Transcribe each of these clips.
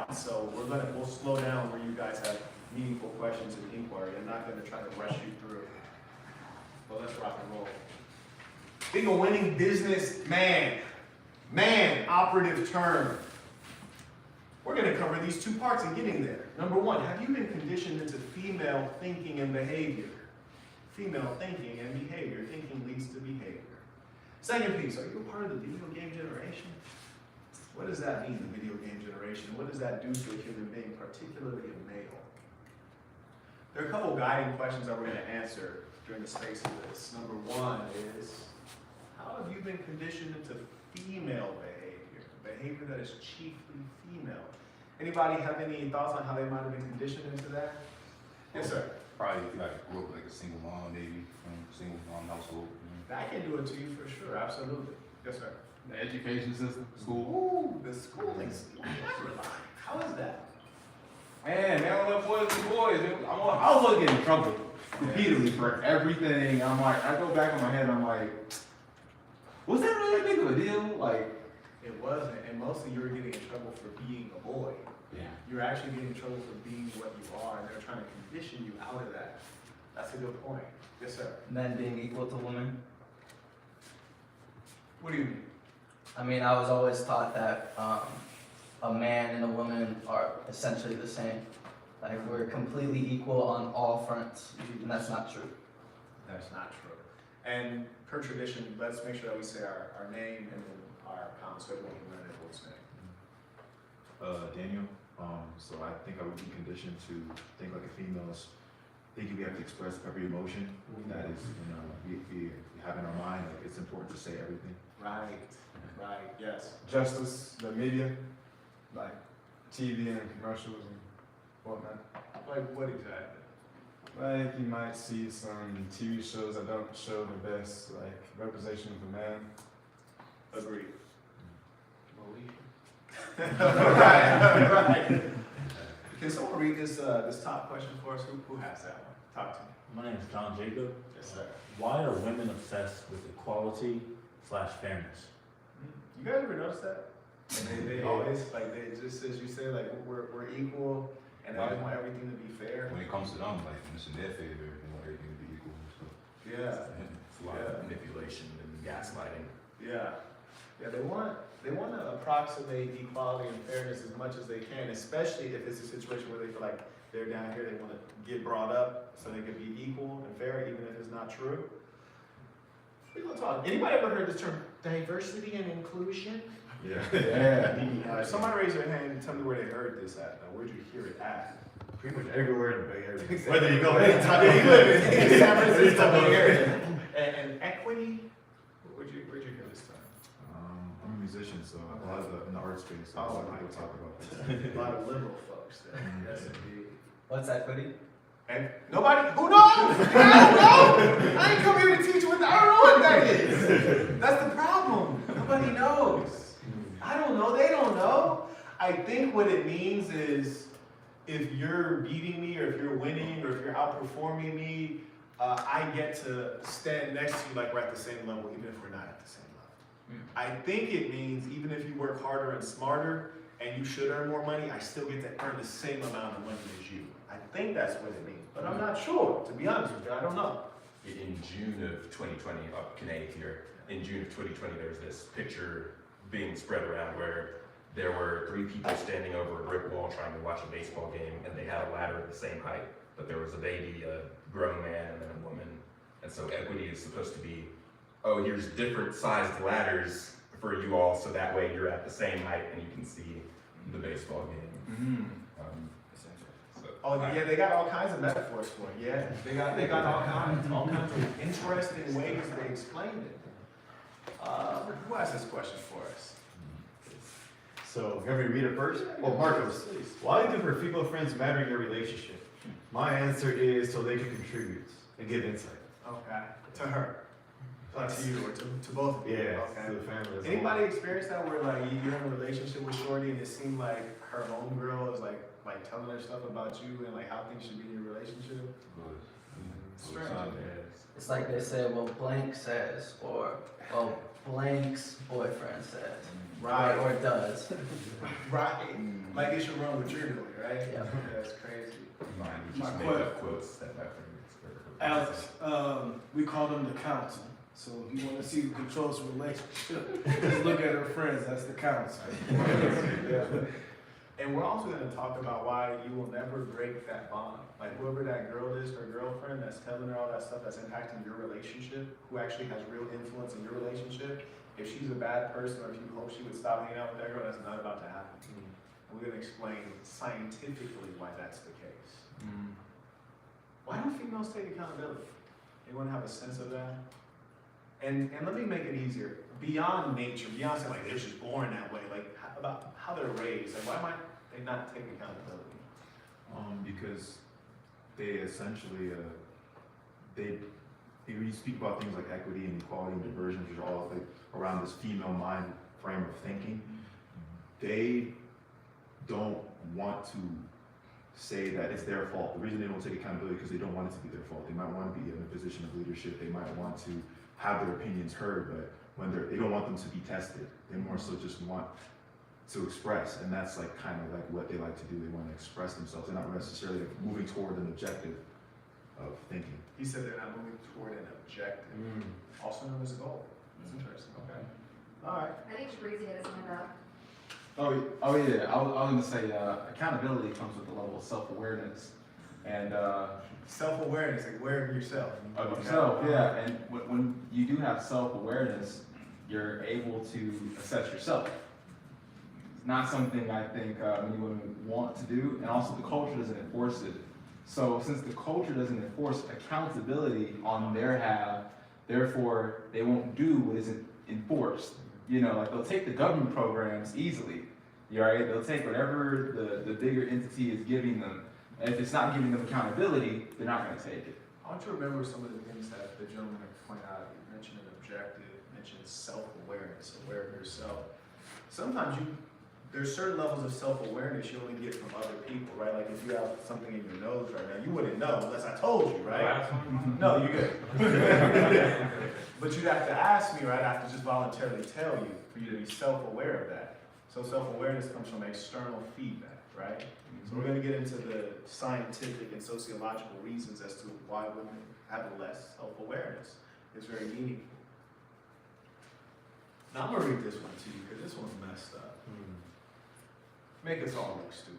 out. So we'll slow down where you guys have meaningful questions and inquiry. I'm not gonna try to rush you through. But let's rock and roll. Being a winning businessman, operative term. We're gonna cover these two parts in getting there. Number one, have you been conditioned into female thinking and behavior? Female thinking and behavior. Thinking leads to behavior. Second piece, are you a part of the video game generation? What does that mean, the video game generation? What does that do to a human being, particularly a male? There are a couple guiding questions that we're going to answer during the space of this. Number one is, how have you been conditioned into female behavior? Behavior that is chiefly female. Anybody have any thoughts on how they might have been conditioned into that? Yes, sir. Probably like grew up like a single mom, maybe from a single mom household. I can do it to you for sure, absolutely. Yes, sir. The education system, school. Ooh, the schooling. How is that? Man, they don't let boys be boys. I was getting in trouble repeatedly for everything. I'm like, I go back in my head, I'm like, was that really that big of a deal? Like, It wasn't, and mostly you were getting in trouble for being a boy. yeah. You're actually getting in trouble for being what you are, and they're trying to condition you out of that. That's a good point. Yes, sir. Men being equal to women. What do you mean? I mean, I was always taught that a man and a woman are essentially the same. Like, we're completely equal on all fronts, and that's not true. That's not true. And per tradition, let's make sure that we say our name and then our comments so everyone can learn everyone's name. Daniel. So I think I would be conditioned to think like a female. Thinking we have to express every emotion that is, we have in our mind. Like it's important to say everything. Right, yes. Justice, the media, like TV and commercials and whatnot. Like what exactly? Like you might see some TV shows that don't show the best like representation of a man. Agreed. right. Can someone read this top question for us? Who has that one? Talk to me. My name is John Jacob. Yes, sir. Why are women obsessed with equality/fairness? You guys ever notice that? And they always like they just as you say like we're equal and I want everything to be fair. When it comes to them, like when it's in their favor, they want everything to be equal. So Yeah. it's a lot of manipulation and gaslighting. Yeah, they want to approximate equality and fairness as much as they can, especially if it's a situation where they feel like they're down here, they want to get brought up so they can be equal and fair, even if it's not true. We're gonna talk. Anybody ever heard this term, diversity and inclusion? Yeah. Somebody raise their hand and tell me where they heard this at. Now, where'd you hear it at? Pretty much everywhere in the Bay Area. Exactly. Whether you go Anytime you live in San Francisco, Bay Area. And equity, where'd you hear this term? I'm a musician, so a lot of in the art space. So a lot of people talk about this. A lot of liberal folks there. Yes, indeed. What's equity? And nobody, who knows? I don't know. I ain't come here to teach what, I don't know what that is. That's the problem. Nobody knows. I don't know, they don't know. I think what it means is if you're beating me or if you're winning or if you're outperforming me, I get to stand next to you like we're at the same level, even if we're not at the same level. I think it means even if you work harder and smarter and you should earn more money, I still get to earn the same amount of money as you. I think that's what it means, but I'm not sure, to be honest with you, I don't know. In June of 2020, Canadian here, in June of 2020, there was this picture being spread around where there were 3 people standing over a brick wall trying to watch a baseball game, and they had a ladder at the same height, but there was a baby, a grown man, and then a woman. And so equity is supposed to be, oh, here's different sized ladders for you all, so that way you're at the same height and you can see the baseball game. Oh yeah, they got all kinds of metaphors for it. Yeah, they got all kinds of interesting ways they explained it. Who has this question for us? So, can we read it first? Well, Marcos, why do her female friends matter in your relationship? My answer is so they can contribute and give insight. Okay, to her. To you or to both of you? Yeah, Okay. to the family. as a Anybody whole. experience that where like you're in a relationship with Shorty and it seemed like her homegirl is like telling her stuff about you and like how things should be in your relationship? Strange. It's like they say, well, blank says, or, well, blank's boyfriend says. Right. Or does. Right. Like it should run what you're doing, right? Yeah. That's crazy. Mine, we My just make question. up quotes that my friends or- Alex, we call them the council. So if you want to see who controls the relationship, just look at her friends. That's the council. Yeah. And we're also gonna talk about why you will never break that bond. Like whoever that girl is, her girlfriend, that's telling her all that stuff that's impacting your relationship, who actually has real influence in your relationship, if she's a bad person or if you hope she would stop hanging out with that girl, that's not about to happen. And we're gonna explain scientifically why that's the case. Why don't females take accountability? Anyone have a sense of that? And let me make it easier. Beyond nature, beyond saying like they're just born that way, like about how they're raised, like why might they not take accountability? Because they essentially, when you speak about things like equity and equality and diversion, which are all like around this female mind frame of thinking, they don't want to say that it's their fault. The reason they don't take accountability is because they don't want it to be their fault. They might want to be in a position of leadership. They might want to have their opinions heard, but when they don't want them to be tested. They more so just want to express, and that's like kind of like what they like to do. They want to express themselves. They're not necessarily like moving toward an objective of thinking. He said they're not moving toward an objective, also known as a goal. That's interesting. Okay. All right. I think Shabrizi had his hand up. Oh yeah, I was gonna say, accountability comes with a level of self-awareness, and, Self-awareness, like aware of yourself. of yourself, yeah, and when you do have self-awareness, you're able to assess yourself. It's not something I think many women want to do, and also the culture doesn't enforce it. So since the culture doesn't enforce accountability on their half, therefore they won't do what isn't enforced. You know, like they'll take the government programs easily, right? They'll take whatever the bigger entity is giving them. And if it's not giving them accountability, they're not gonna take it. I want you to remember some of the things that the gentleman pointed out. You mentioned an objective, you mentioned self-awareness, aware of yourself. Sometimes there's certain levels of self-awareness you only get from other people, right? Like if you have something in your nose right now, you wouldn't know unless I told you, right? No, you're good. But you'd have to ask me, right? I have to just voluntarily tell you for you to be self-aware of that. So self-awareness comes from external feedback, right? So we're going to get into the scientific and sociological reasons as to why women have less self-awareness. It's very meaningful. Now I'm going to read this one to you because this one's messed up. Make us all look stupid.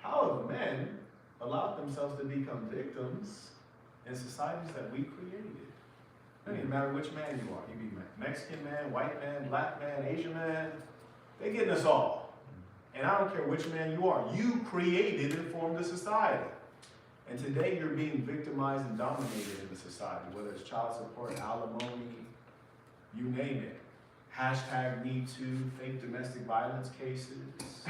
How have men allowed themselves to become victims in societies that we created? It doesn't even matter which man you are. You be Mexican man, white man, black man, Asian man. They're getting us all. And I don't care which man you are. You created and formed a society. And today you're being victimized and dominated in the society, whether it's child support, alimony, you name it. #MeToo, fake domestic violence cases.